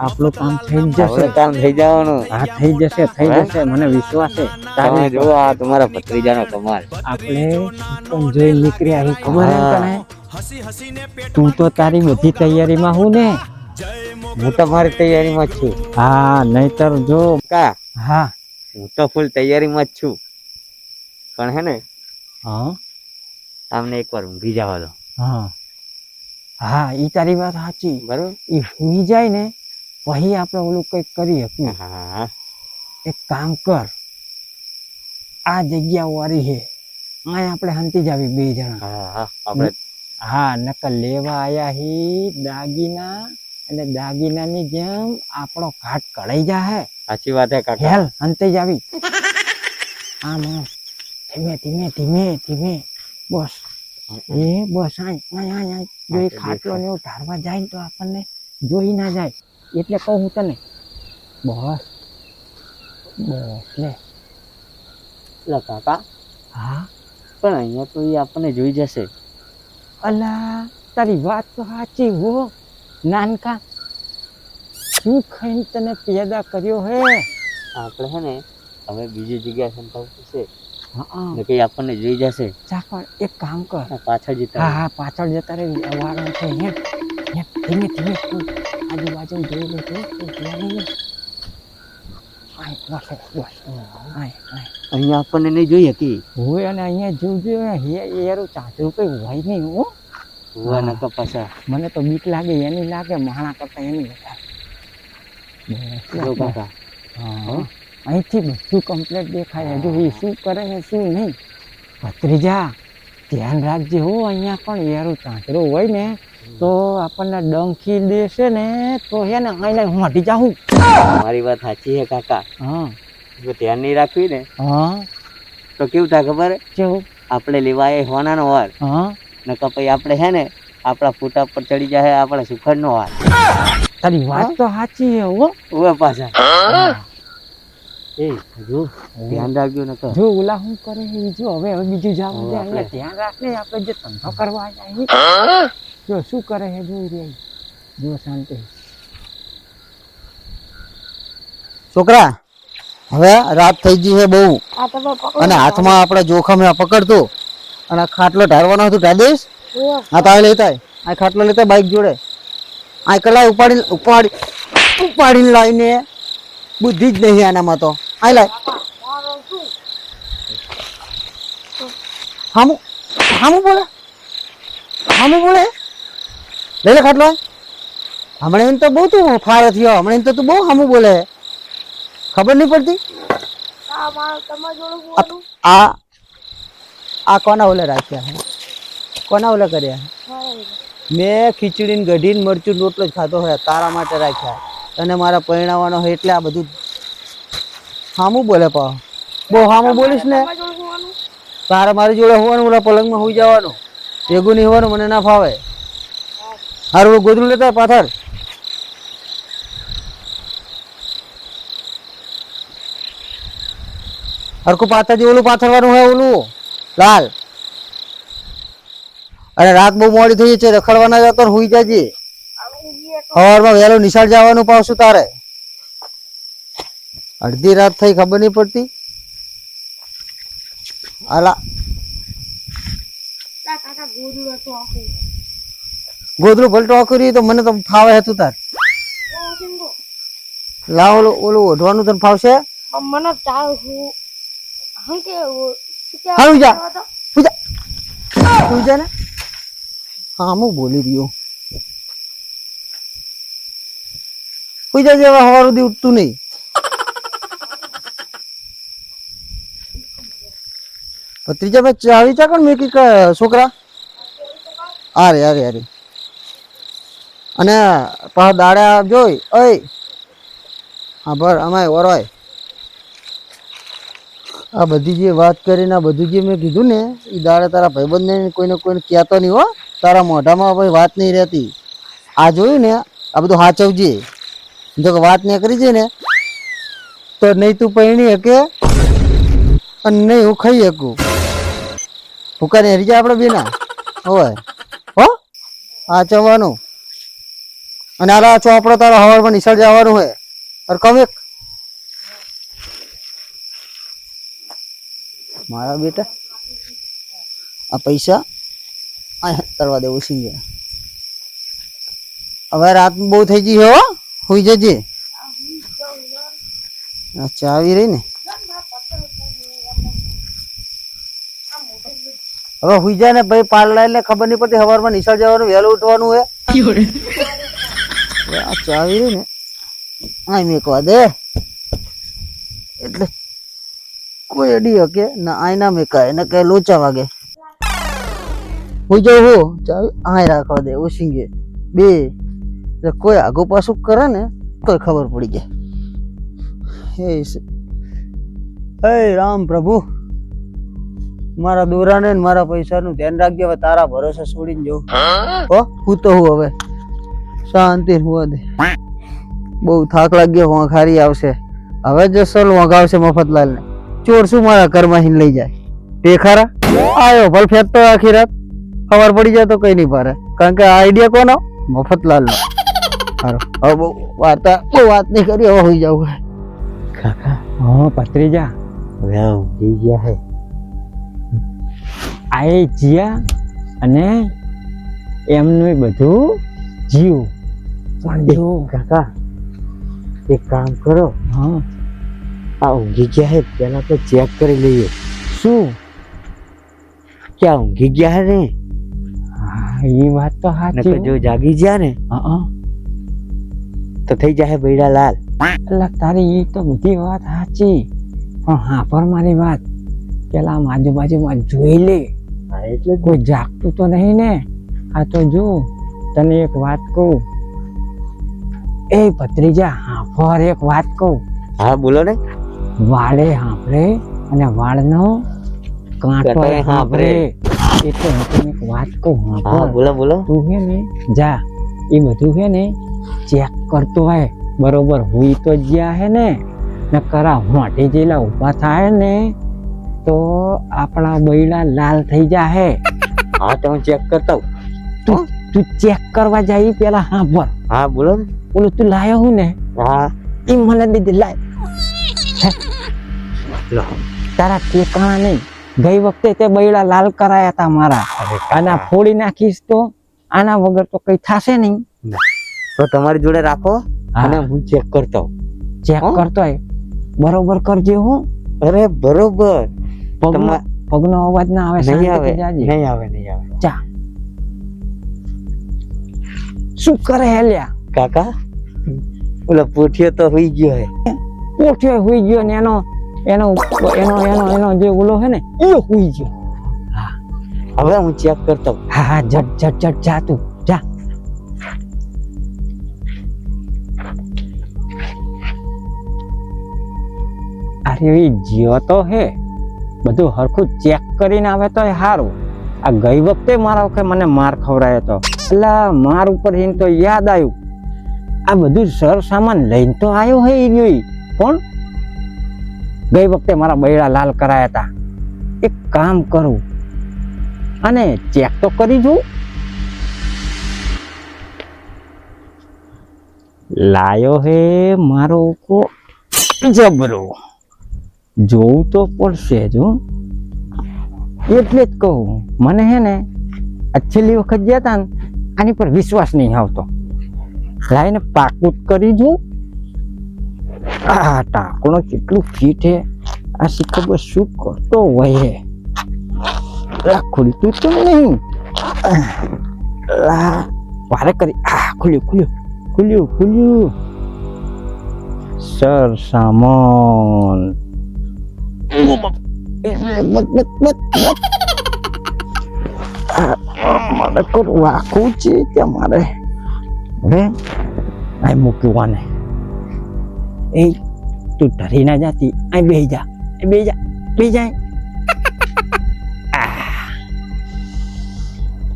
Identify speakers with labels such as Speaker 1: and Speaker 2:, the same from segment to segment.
Speaker 1: આપણું કામ થઈ જ જશે.
Speaker 2: કામ થઈ જવાનું.
Speaker 1: હા થઈ જશે મને વિશ્વાસ છે.
Speaker 2: તમે જો આ તમારા ભત્રીજાનો કમાલ.
Speaker 1: આપણે પણ જોઈ નીકળ્યા એ ખબર એમ તને? તું તો તારી બધી તૈયારીમાં હું ને?
Speaker 2: હું તો મારી તૈયારીમાં જ છું.
Speaker 1: હા નહીતર જો
Speaker 2: કા
Speaker 1: હા
Speaker 2: હું તો ફૂલ તૈયારીમાં જ છું. પણ હે ને
Speaker 1: હા
Speaker 2: તમને એકવાર ઊંઘી જવા દો.
Speaker 1: હા હા ઈ તારી વાત સાચી.
Speaker 2: બરોબર.
Speaker 1: ઈ હુઈ જાય ને પછી આપણે ઓલું કંઈક કરી શકીએ.
Speaker 2: હા
Speaker 1: એક કામ કર, આ જગ્યા વાળી છે અહીં આપણે હંતી જ આવી બે જણા.
Speaker 2: હા આપણે
Speaker 1: હા નકર લેવા આયા હી દાગીના અને દાગીનાની જેમ આપણો ઘાટ કળાઈ જાહે.
Speaker 2: સાચી વાત હે કાકા.
Speaker 1: હેલ હંતે જ આવી. આમ ધીમે ધીમે ધીમે ધીમે બસ એ બસ આય જો એ ખાટલો ને એવું ઢાળવા જાય ને તો આપણને જોઈ ના જાય એટલે કહું હું તને બસ લે.
Speaker 2: કાકા
Speaker 1: હા
Speaker 2: પણ અહીંયા તો એ આપણને જોઈ જશે.
Speaker 1: અલા તારી વાત તો સાચી હો નાનકા. શું ખાઈને તને પેદા કર્યો હે?
Speaker 2: આપણે હે ને હવે બીજી જગ્યાએ સંતાવું છે
Speaker 1: હા
Speaker 2: ને કઈ આપણને જોઈ જશે.
Speaker 1: ચાકર એક કામ કર,
Speaker 2: પાછળ જતા.
Speaker 1: હા પાછળ જતા રહે. વાળો છે ધીમે ધીમે આજુબાજુ જોઈ લે તો
Speaker 2: અહીંયા આપણને નહીં જોઈ હતી.
Speaker 1: હોય અને અહીંયા જોજો એરું ચાચરું કઈ હોય નહીં હો.
Speaker 2: હુવા નકા પાછા
Speaker 1: મને તો બીક લાગે એની લાગે માણા કરતા એની
Speaker 2: જો કાકા.
Speaker 1: હા અહીંથી બધું કમ્પ્લીટ દેખાય. હજુ એ શું કરે છે શું નહીં. ભત્રીજા ધ્યાન રાખજે હો. અહીંયા પણ એરું ચાંચરું હોય ને તો આપણને ડંખી દેશે ને તો હે ને અહીં મોટી જાઉં.
Speaker 2: મારી વાત સાચી છે કાકા.
Speaker 1: હા
Speaker 2: જો ધ્યાન નહીં રાખવી ને
Speaker 1: હા
Speaker 2: તો કેવું થાય ખબર?
Speaker 1: કેવું?
Speaker 2: આપણે લેવાય હોનાનો વાર
Speaker 1: હા
Speaker 2: નકા પછી આપણે હે ને આપણા ફૂટા પર ચડી જાય આપણા સુખડનો વાર.
Speaker 1: તારી વાત તો સાચી છે હો.
Speaker 2: ઓવે પાછા એ જો ધ્યાન રાખજો નકા.
Speaker 1: જો ઓલા શું કરે છે જો હવે બીજું જવા દે. અહીંયા ધ્યાન રાખને આપણે જે ધંધો કરવા જાય જો શું કરે છે જોઈ રહી. જો શાંતિ.
Speaker 3: છોકરા હવે રાત થઈ ગઈ છે બહુ અને હાથમાં આપણે જોખમ પકડતો અને ખાટલો ઢાળવાનો હતું ઢાળીશ. હા તો લેતા આ ખાટલો લેતા બાઈક જોડે આ કલાઈ ઉપાડીને લાવીને બુદ્ધિ જ નહીં આનામાં તો. આ લાય હામું બોલે લઈ લે ખાટલો. હમણાં તો બહુ તું ફાર થયો. હમણાં તો તું બહુ હામું બોલે. ખબર નહીં પડતી. આ કોના ઓલે રાખ્યા હે? કોના ઓલે કર્યા? મેં ખીચડીને ગઢીને મરચું રોટલો જ ખાતો હોય તારા માટે રાખ્યા. તને મારા પરિણામવાનો હોય એટલે આ બધું હામું બોલે. પા બહુ હામું બોલીશ ને તારે મારી જોડે હોવાનું. ઓલા પલંગમાં હોઈ જવાનું. ભેગું નહીં હોવાનું. મને ના ફાવે. હારું ગોદરું લેતા પાથર. હરખું પાથરજી. ઓલું પાથરવાનું હોય ઓલું લાલ. અને રાત બહુ મોડી થઈ છે. રખડવાના જતો હુઈ જાજે. સવારમાં વહેલું નિશાળ જવાનું પાછું તારે. અડધી રાત થઈ ખબર નહીં પડતી. આલા ગોદરું ભલતો આખું તો મને તો ફાવે હતું તાર. લાવ ઓલું ઓઢવાનું તને ફાવશે?
Speaker 4: મને
Speaker 3: હારું જા તું જા ને. હા હું બોલી રહ્યો. કોઈ જા જેવા હવાર સુધી ઉઠતું નહીં. ભત્રીજા ભાઈ ચાવી ચા કોણ મેકી છોકરા? અરે અને પાછા દાડા જોઈ ઓય હા ભર અમાય ઓરોય. આ બધી જે વાત કરીને આ બધું જે મેં કીધું ને એ દાડે તારા ભાઈબંધને કોઈને કહેતો નહીં હો. તારા મોઢામાં ભાઈ વાત નહીં રહેતી. આ જોયું ને આ બધું સાચવજે. જો વાત નહીં કરી છે ને તો નહીં તું પૈણી શકે અને નહીં હું ખાઈ શકું. ભૂકાને હરી જાય આપણે બેના હોય હો સાચવવાનું. અને આ ચોપડો તારો હવારમાં નિશાળ જવાનું હોય और कम एक મારા બેટા આ પૈસા આ કરવા દેવું સિંગે હવે રાત બહુ થઈ ગઈ હો હોઈ જજે અચ્છા આવી રહી ને હવે હોઈ જાય ને ભાઈ પાર્લર એટલે ખબર નહીં પડતી સવારમાં નિશાળ જવાનું વહેલું ઉઠવાનું હે આ ચાવી રહી ને આ મેકવા દે એટલે કોઈ અડી હકે ના આયના મેકાય ને કઈ લોચા વાગે હું જાઉં હું ચાવી આય રાખવા દે ઉસીંગે બે કોઈ આગુ પાછું કરે ને તોય ખબર પડી જાય હે રામ પ્રભુ મારા દોરાને ને મારા પૈસાનું ધ્યાન રાખજે હવે તારા ભરોસે છોડીને જવું હો હું તો હું હવે શાંતિ હોવા દે બહુ થાક લાગ્યો હોંખારી આવશે હવે જસલ વગાવશે મફતલાલ ને ચોર શું મારા ઘરમાં હીન લઈ જાય તે ખરા આયો ભલ ફેંકતો આખી રાત ખબર પડી જાય તો કઈ નહીં પારે કારણ કે આ આઈડિયા કોનો મફતલાલ નો સારો હવે બહુ વાત નહીં કરી હવે હોઈ જાવ
Speaker 1: કાકા હા પત્રીજા
Speaker 2: ગયા હે
Speaker 1: આ જીયા અને એમનું બધું જીવ પણ જો
Speaker 2: કાકા એક કામ કરો
Speaker 1: હા
Speaker 2: આ ઊંઘી ગયા હે પેલા તો ચેક કરી લઈએ
Speaker 1: શું
Speaker 2: ક્યાં ઊંઘી ગયા હે ને
Speaker 1: હા એ વાત તો
Speaker 2: નકર
Speaker 1: સાચી
Speaker 2: જો જાગી ગયા ને
Speaker 1: હા
Speaker 2: તો થઈ જાય બૈડા લાલ
Speaker 1: એટલે તારી એ તો બધી વાત સાચી પણ હા પર મારી વાત પેલા આમ આજુબાજુમાં જોઈ લે
Speaker 2: હા એટલે
Speaker 1: કોઈ જાગતું તો નહીં ને આ તો જો તને એક વાત કહું એ ભત્રીજા હાફર એક વાત કહું
Speaker 2: હા બોલો ને
Speaker 1: વાળે હાંભળે અને વાળનો કાંટો હાંભળે એટલે હું તને એક વાત કહું
Speaker 2: હા
Speaker 1: હાંભળ
Speaker 2: બોલો બોલો
Speaker 1: તું હે ને જા એ બધું હે ને ચેક કરતો હોય બરોબર હોય તો જ્યાં હે ને કરા મોઢે જેલા ઊભા થાય ને તો આપણા બૈડા લાલ થઈ જાય
Speaker 2: હા તો હું ચેક કરતા હું
Speaker 1: તું ચેક કરવા જાય ઈ પેલા હાંભળ
Speaker 2: હા બોલો ને
Speaker 1: ઓલું તું લાયો હું ને
Speaker 2: હા
Speaker 1: ઈ મને દીધી લાય
Speaker 2: લો
Speaker 1: તારા ઠેકાણા નહીં ગઈ વખતે તે બૈડા લાલ કરાયા હતા મારા અને આ ફોડી નાખીશ તો આના વગર તો કઈ થશે નહીં
Speaker 2: તો તમારી જોડે રાખો અને હું ચેક કરતો
Speaker 1: ચેક કરતો હોય બરોબર કરજે હું
Speaker 2: અરે બરોબર
Speaker 1: પગનો અવાજ ના આવે
Speaker 2: નહીં આવે
Speaker 1: શાંતિથી જાજે.
Speaker 2: નહીં આવે નહીં આવે
Speaker 1: જા શું કરે હેલ્યા
Speaker 2: કાકા ઓલો પૂઠિયો તો હોઈ ગયો હે
Speaker 1: પોઠ્યો હુઈ ગયો ને એનો એનો એનો એનો એનો જે ઓલો હે ને એ હુઈ ગયો
Speaker 2: હવે હું ચેક કરતો
Speaker 1: હા હા જટ જટ જટ જા તું જા અરે એ જીઓ તો હે બધું હરખું ચેક કરીને આવે તો સારું આ ગઈ વખતે મારા વખતે મને માર ખવડાયો તો એટલે માર ઉપર એને તો યાદ આવ્યું આ બધું સર સામાન લઈને તો આવ્યો હે એ રહ્યો પણ ગઈ વખતે મારા બૈડા લાલ કરાયા હતા એક કામ કરું અને ચેક તો કરી જોઉં લાયો હે મારો કો જબરો જોવું તો પડશે જ હો. એટલે જ કહું મને હે ને આ છેલ્લી વખત ગયા હતા ને આની પર વિશ્વાસ નહીં આવતો લાઈને પાકું જ કરી જોઉં આ ટાંકણો કેટલું ફીટ હે આ શી ખબર શું કરતો હોય હે ખુલતું તો નહીં વારે કરી ખુલ્યું સર સામાન મારે રાખવું છે ત્યાં મારે હવે આ મૂક્યું આને એ તું ડરી ના જાતી આ બેહી જા બે જાય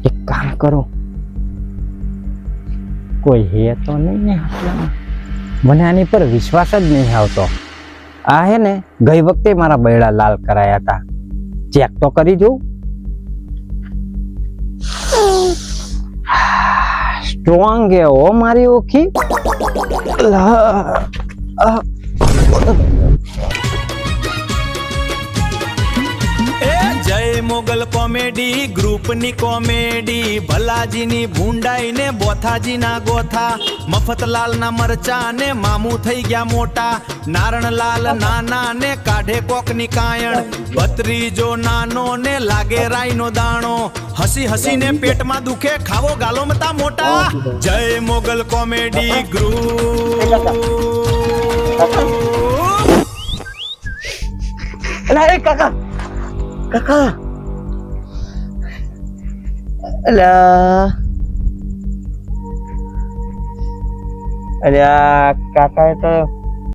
Speaker 1: એક કામ કરો કોઈ હે તો નહીં ને આપણામાં મને આની પર વિશ્વાસ જ નહીં આવતો આ હે ને ગઈ વખતે મારા બૈડા લાલ કરાયા હતા ચેક તો કરી જોઉં સ્ટ્રોંગ હે હો મારી ઓખી.
Speaker 4: એ જય મોગલ કોમેડી ગ્રુપની કોમેડી, ભલાજીની ભૂંડાઈ ને બોથાજીના ગોથા, મફતલાલના મરચા ને મામું થઈ ગયા મોટા, નારણલાલ નાના ને કાઢે કોકની કાયણ, ભત્રીજો નાનો ને લાગે રાઈનો દાણો, હસી હસીને પેટમાં દુખે ખાવો ગાલો મતા મોટા. જય મોગલ કોમેડી ગ્રુપ.
Speaker 1: અલા એ કાકા કાકા અલા અરે આ કાકા તો